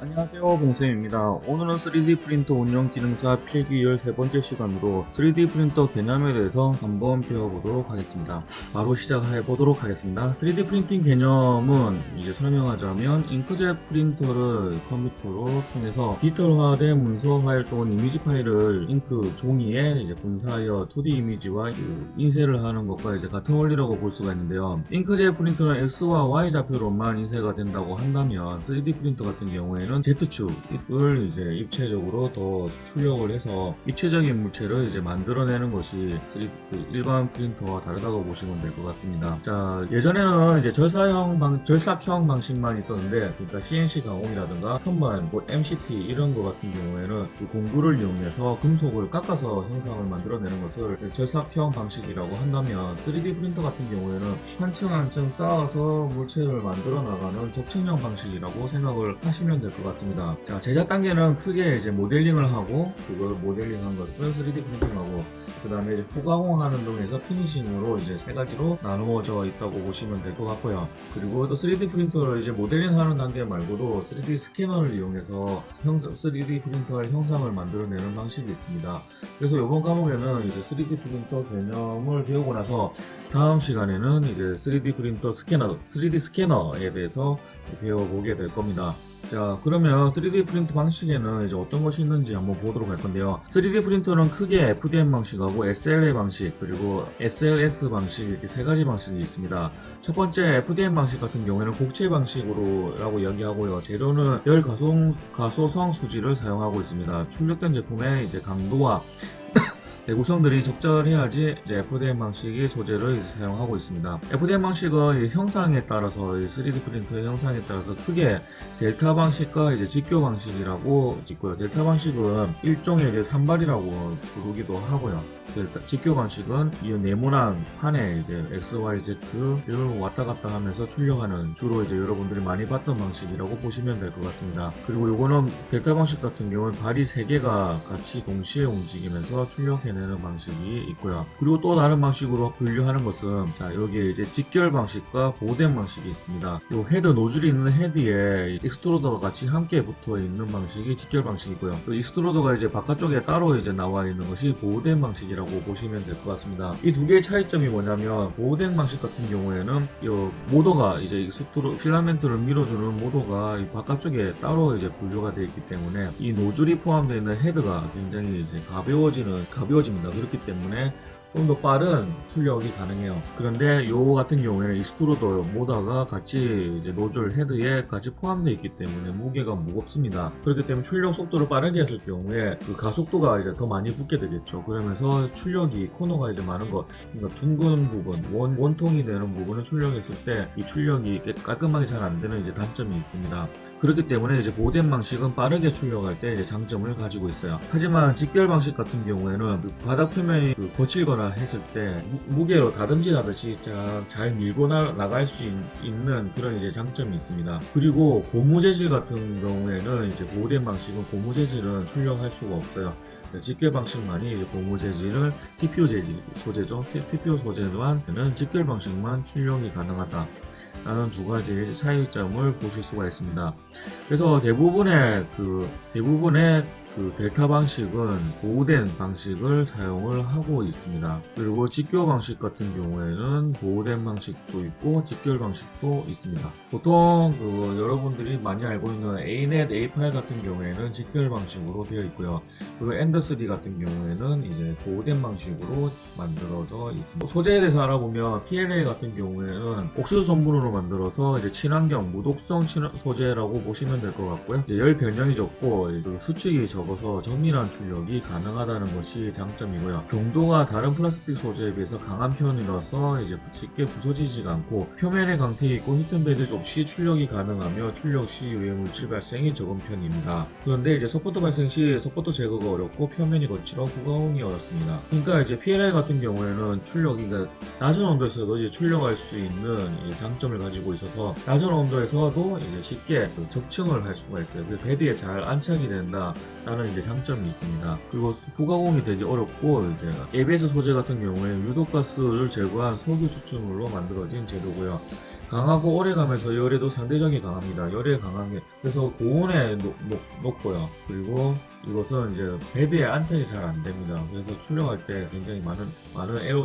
안녕하세요, 봉쌤입니다. 오늘은 3D 프린터 운영 기능사 필기 13번째 시간으로 3D 프린터 개념에 대해서 한번 배워보도록 하겠습니다. 바로 시작해보도록 하겠습니다. 3D 프린팅 개념은 이제 설명하자면 잉크젯 프린터를 컴퓨터로 통해서 디지털화된 문서 파일 또는 이미지 파일을 잉크 종이에 이제 분사하여 2D 이미지와 인쇄를 하는 것과 이제 같은 원리라고 볼 수가 있는데요. 잉크젯 프린터는 X와 Y 좌표로만 인쇄가 된다고 한다면 3D 프린터 같은 경우에는 Z축을 이제 입체적으로 더 출력을 해서 입체적인 물체를 이제 만들어내는 것이 일반 프린터와 다르다고 보시면 될 것 같습니다. 자, 예전에는 이제 절삭형 방식만 있었는데, 그러니까 CNC 가공이라든가 선반, 뭐 MCT 이런 거 같은 경우에는 그 공구를 이용해서 금속을 깎아서 형상을 만들어내는 것을 절삭형 방식이라고 한다면, 3D 프린터 같은 경우에는 한 층 한 층 쌓아서 물체를 만들어 나가는 적층형 방식이라고 생각을 하시면 될 것 같습니다. 자, 제작 단계는 크게 이제 모델링을 하고, 그걸 모델링한 것을 3D 프린팅하고, 그 다음에 이제 후가공하는 등에서 피니싱으로 이제 세 가지로 나누어져 있다고 보시면 될 것 같고요. 그리고 또 3D 프린터를 이제 모델링하는 단계 말고도 3D 스캐너를 이용해서 3D 프린터의 형상을 만들어내는 방식이 있습니다. 그래서 이번 과목에는 이제 3D 프린터 개념을 배우고 나서 다음 시간에는 이제 3D 프린터 스캐너, 3D 스캐너에 대해서 배워보게 될 겁니다. 자, 그러면 3D 프린터 방식에는 이제 어떤 것이 있는지 한번 보도록 할 건데요. 3D 프린터는 크게 FDM 방식하고 SLA 방식, 그리고 SLS 방식, 이렇게 세 가지 방식이 있습니다. 첫 번째 FDM 방식 같은 경우에는 곡체 방식으로라고 이야기하고요. 재료는 열 가소성 수지를 사용하고 있습니다. 출력된 제품의 이제 강도와 내구성들이 적절해야지 이제 FDM 방식의 소재를 이제 사용하고 있습니다. FDM 방식은 형상에 따라서 3D 프린터의 형상에 따라서 크게 델타 방식과 이제 직교 방식이라고 있고요. 델타 방식은 일종의 이제 산발이라고 부르기도 하고요. 직교 방식은 이 네모난 판에 이제 X, Y, Z를 왔다 갔다 하면서 출력하는 주로 이제 여러분들이 많이 봤던 방식이라고 보시면 될 것 같습니다. 그리고 요거는 델타 방식 같은 경우는 발이 3개가 같이 동시에 움직이면서 출력해내는 방식이 있고요. 그리고 또 다른 방식으로 분류하는 것은 자, 여기에 이제 직결 방식과 보호된 방식이 있습니다. 요 헤드 노즐이 있는 헤드에 익스트루더가 같이 함께 붙어 있는 방식이 직결 방식이고요. 그 익스트루더가 이제 바깥쪽에 따로 이제 나와 있는 것이 보호된 방식이라고 보시면 될 것 같습니다. 이 두 개의 차이점이 뭐냐면 보호된 방식 같은 경우에는 이 모더가 이제 필라멘트를 밀어주는 모더가 이 바깥쪽에 따로 이제 분류가 되어 있기 때문에 이 노즐이 포함되어 있는 헤드가 굉장히 이제 가벼워집니다. 그렇기 때문에 좀 더 빠른 출력이 가능해요. 그런데 요 같은 경우에는 익스트루더 모터가 같이 이제 노즐 헤드에 같이 포함되어 있기 때문에 무게가 무겁습니다. 그렇기 때문에 출력 속도를 빠르게 했을 경우에 그 가속도가 이제 더 많이 붙게 되겠죠. 그러면서 출력이 코너가 이제 많은 것, 그러니까 둥근 부분, 원통이 되는 부분을 출력했을 때 이 출력이 깔끔하게 잘 안 되는 이제 단점이 있습니다. 그렇기 때문에 이제 보호된 방식은 빠르게 출력할 때 이제 장점을 가지고 있어요. 하지만 직결 방식 같은 경우에는 그 바닥 표면이 거칠거나 했을 때 무게로 다듬질하듯이 잘 밀고 나갈 수 있는 그런 이제 장점이 있습니다. 그리고 고무 재질 같은 경우에는 이제 보호된 방식은 고무 재질은 출력할 수가 없어요. 직결 방식만이 이제 고무 재질을 TPO 재질 소재죠. TPO 소재만은 직결 방식만 출력이 가능하다. 라는 두 가지의 차이점을 보실 수가 있습니다. 그래서 대부분의 델타 방식은 보호된 방식을 사용을 하고 있습니다. 그리고 직교 방식 같은 경우에는 보호된 방식도 있고 직결 방식도 있습니다. 보통 여러분들이 많이 알고 있는 ANET A8 같은 경우에는 직결 방식으로 되어 있고요. 그리고 엔더3 같은 경우에는 이제 보호된 방식으로 만들어져 있습니다. 소재에 대해서 알아보면 PLA 같은 경우에는 옥시드 성분으로 만들어서 이제 친환경 무독성 소재라고 보시면 될 것 같고요. 열 변형이 적고 수축이 적어서 정밀한 출력이 가능하다는 것이 장점이고요.強도가 다른 플라스틱 소재에 비해서 강한 편이라서 이제 쉽게 부서지지가 않고 표면에 강택이 있고 히트베드 없이 출력이 가능하며 출력 시 유해 물질 발생이 적은 편입니다. 그런데 이제 서포터 발생 시 서포터 제거가 어렵고 표면이 거칠어 후가공이 어렵습니다. 그러니까 이제 PLA 같은 경우에는 출력이 낮은 온도에서도 이제 출력할 수 있는 장점을 가지고 있어서 낮은 온도에서도 이제 쉽게 적층을 할 수가 있어요. 그래서 베드에 잘 안착이 된다라는 이제 장점이 있습니다. 그리고 후가공이 되기 어렵고 이제 ABS 소재 같은 경우에 유독가스를 제거한 석유 추출물로 만들어진 재료고요. 강하고 오래가면서 열에도 상대적이 강합니다. 열에 강한 게 그래서 고온에 높고요. 그리고 이것은 이제 베드에 안착이 잘 안 됩니다. 그래서 출력할 때 굉장히 많은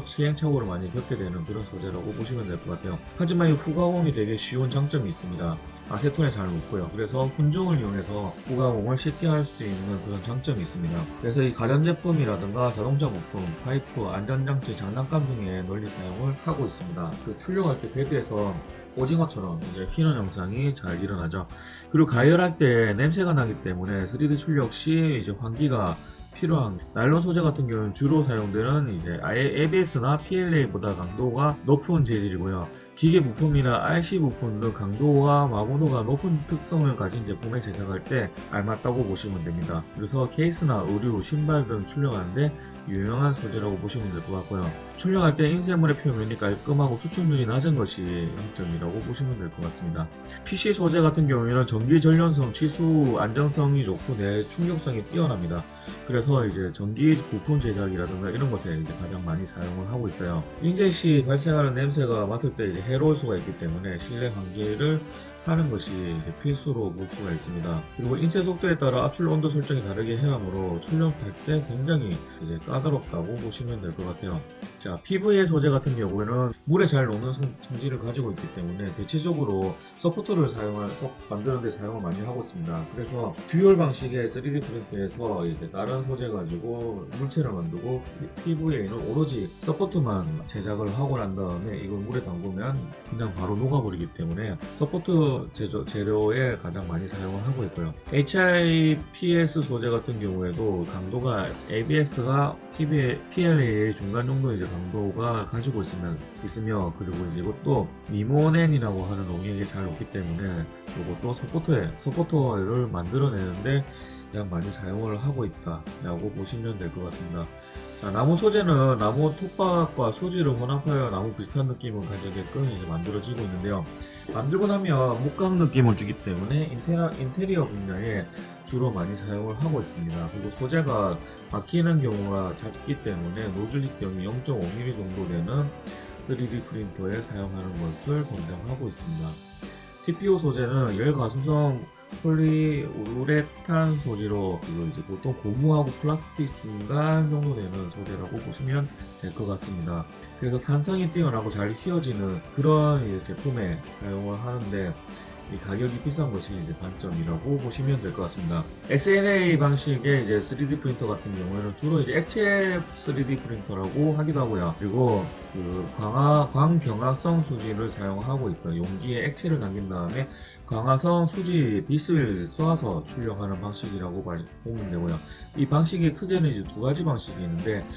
시행착오를 많이 겪게 되는 그런 소재라고 보시면 될 것 같아요. 하지만 이 후가공이 되게 쉬운 장점이 있습니다. 아세톤에 잘 녹고요. 그래서 훈증을 이용해서 후가공을 쉽게 할 수 있는 그런 장점이 있습니다. 그래서 이 가전제품이라든가 자동차 부품, 파이프, 안전장치, 장난감 등에 널리 사용을 하고 있습니다. 그 출력할 때 베드에서 오징어처럼 이제 휘는 현상이 잘 일어나죠. 그리고 가열할 때 냄새가 나기 때문에 3D 출력 시 이제 환기가 필요한 나일론 소재 같은 경우는 주로 사용되는 이제 ABS나 PLA보다 강도가 높은 재질이고요. 기계 부품이나 RC 부품 등 강도와 마모도가 높은 특성을 가진 제품을 제작할 때 알맞다고 보시면 됩니다. 그래서 케이스나 의류, 신발 등 출력하는데 유용한 소재라고 보시면 될 것 같고요. 출력할 때 인쇄물의 표면이 깔끔하고 수축률이 낮은 것이 장점이라고 보시면 될 것 같습니다. PC 소재 같은 경우에는 전기 전련성, 치수 안정성이 좋고 내충격성이 뛰어납니다. 그래서 이제 전기 부품 제작이라든가 이런 것에 이제 가장 많이 사용을 하고 있어요. 인쇄 시 발생하는 냄새가 맡을 때 이제 해로울 수가 있기 때문에 실내 환기를 하는 것이 이제 필수로 볼 수가 있습니다. 그리고 인쇄 속도에 따라 압출 온도 설정이 다르게 해하므로 출력할 때 굉장히 이제 까다롭다고 보시면 될 것 같아요. 자, PVA 소재 같은 경우에는 물에 잘 녹는 성질을 가지고 있기 때문에 대체적으로 서포터를 만드는 데 사용을 많이 하고 있습니다. 그래서 듀얼 방식의 3D 프린터에서 이제 다른 소재 가지고 물체를 만들고 PVA는 오로지 서포트만 제작을 하고 난 다음에 이걸 물에 담그면 그냥 바로 녹아버리기 때문에 서포트 재료에 가장 많이 사용을 하고 있고요. HIPS 소재 같은 경우에도 강도가 ABS가 PLA의 중간 정도 이제 강도가 가지고 있으며 그리고 이제 이것도 미모넨이라고 하는 농약이 잘 녹기 때문에 이것도 서포터를 만들어내는데 가장 많이 사용을 하고 있다라고 보시면 될 것 같습니다. 자, 나무 소재는 나무 톱밥과 수지를 혼합하여 나무 비슷한 느낌을 가지게끔 이제 만들어지고 있는데요. 만들고 나면 목감 느낌을 주기 때문에 인테리어 분야에 주로 많이 사용을 하고 있습니다. 그리고 소재가 박히는 경우가 잦기 때문에 노즐 입경이 0.5mm 정도 되는 3D 프린터에 사용하는 것을 권장하고 있습니다. TPO 소재는 열가수성 폴리우레탄 소재로 이제 보통 고무하고 플라스틱 중간 정도 되는 소재라고 보시면 될 것 같습니다. 그래서 탄성이 뛰어나고 잘 휘어지는 그런 제품에 사용을 하는데 이 가격이 비싼 것이 이제 단점이라고 보시면 될 것 같습니다. SNA 방식의 이제 3D 프린터 같은 경우에는 주로 이제 액체 3D 프린터라고 하기도 하고요. 그리고 그 광경화성 수지를 사용하고 있고요. 용기에 액체를 남긴 다음에 광화성 수지 빛을 쏘아서 출력하는 방식이라고 보면 되고요. 이 방식이 크게는 이제 두 가지 방식이 있는데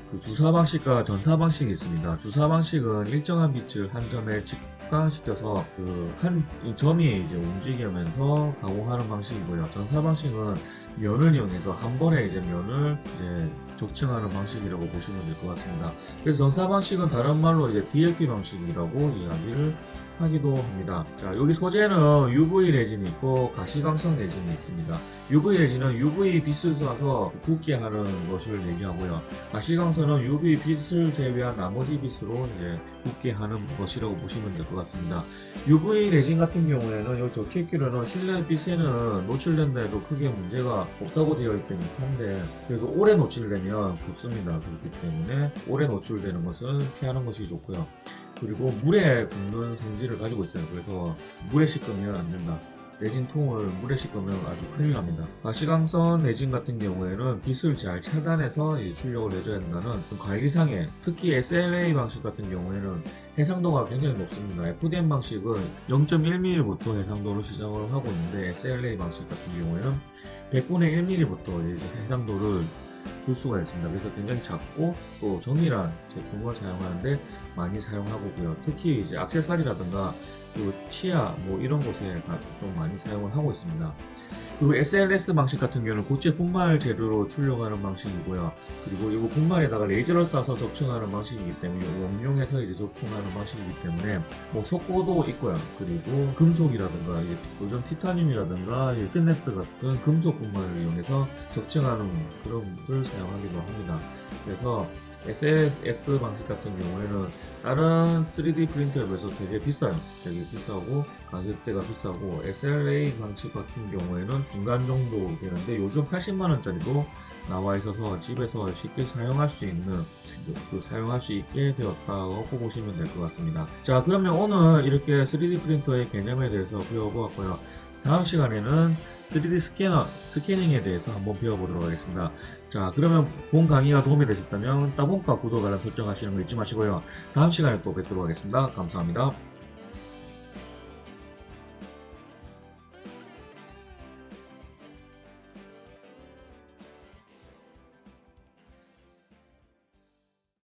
그 주사 방식과 전사 방식이 있습니다. 주사 방식은 일정한 빛을 한 점에 집광시켜서 그 한 점이 이제 움직이면서 가공하는 방식이고요. 전사 방식은 면을 이용해서 한 번에 이제 면을 이제 적층하는 방식이라고 보시면 될 것 같습니다. 그래서 전사 방식은 다른 말로 이제 DLP 방식이라고 이야기를 하기도 합니다. 자, 여기 소재는 UV 레진이 있고 가시광선 레진이 있습니다. UV 레진은 UV 빛을 쏴서 붓게 하는 것을 얘기하고요. 가시광선은 UV 빛을 제외한 나머지 빛으로 이제 붓게 하는 것이라고 보시면 될 것 같습니다. UV 레진 같은 경우에는 여기 적혀있기로는 실내 빛에는 노출된다 해도 크게 문제가 없다고 되어 있긴 한데 그래도 오래 노출되면 붓습니다. 그렇기 때문에 오래 노출되는 것은 피하는 것이 좋고요. 그리고 물에 굽는 성질을 가지고 있어요. 그래서 물에 씻으면 안 된다. 레진통을 물에 씻으면 아주 큰일 납니다. 가시광선 레진 같은 경우에는 빛을 잘 차단해서 출력을 내줘야 된다는 관리상에 특히 SLA 방식 같은 경우에는 해상도가 굉장히 높습니다. FDM 방식은 0.1mm부터 해상도로 시작을 하고 있는데 SLA 방식 같은 경우에는 100분의 1mm부터 해상도를 줄 수가 있습니다. 그래서 굉장히 작고 또 정밀한 제품을 사용하는데 많이 사용하고 있고요. 특히 이제 액세서리라든가 그 치아 뭐 이런 곳에 좀 많이 사용을 하고 있습니다. 그리고 SLS 방식 같은 경우는 고체 분말 재료로 출력하는 방식이고요. 그리고 이거 분말에다가 레이저를 쏴서 적층하는 방식이기 때문에 원용해서 이제 적층하는 방식이기 때문에 뭐 석고도 있고요. 그리고 금속이라든가 요즘 티타늄이라든가 스테인리스 같은 금속 분말을 이용해서 적층하는 그런 것을 사용하기도 합니다. 그래서 SLS 방식 같은 경우에는 다른 3D 프린터에 비해서 되게 비싸요. 되게 비싸고 가격대가 비싸고, SLA 방식 같은 경우에는 중간 정도 되는데 요즘 80만원짜리도 나와 있어서 집에서 쉽게 사용할 수 있는, 사용할 수 있게 되었다고 보시면 될 것 같습니다. 자, 그러면 오늘 이렇게 3D 프린터의 개념에 대해서 배워보았고요. 다음 시간에는 3D 스캐닝에 대해서 한번 배워보도록 하겠습니다. 자, 그러면 본 강의가 도움이 되셨다면 따봉과 구독, 알람 설정하시는 거 잊지 마시고요. 다음 시간에 또 뵙도록 하겠습니다. 감사합니다.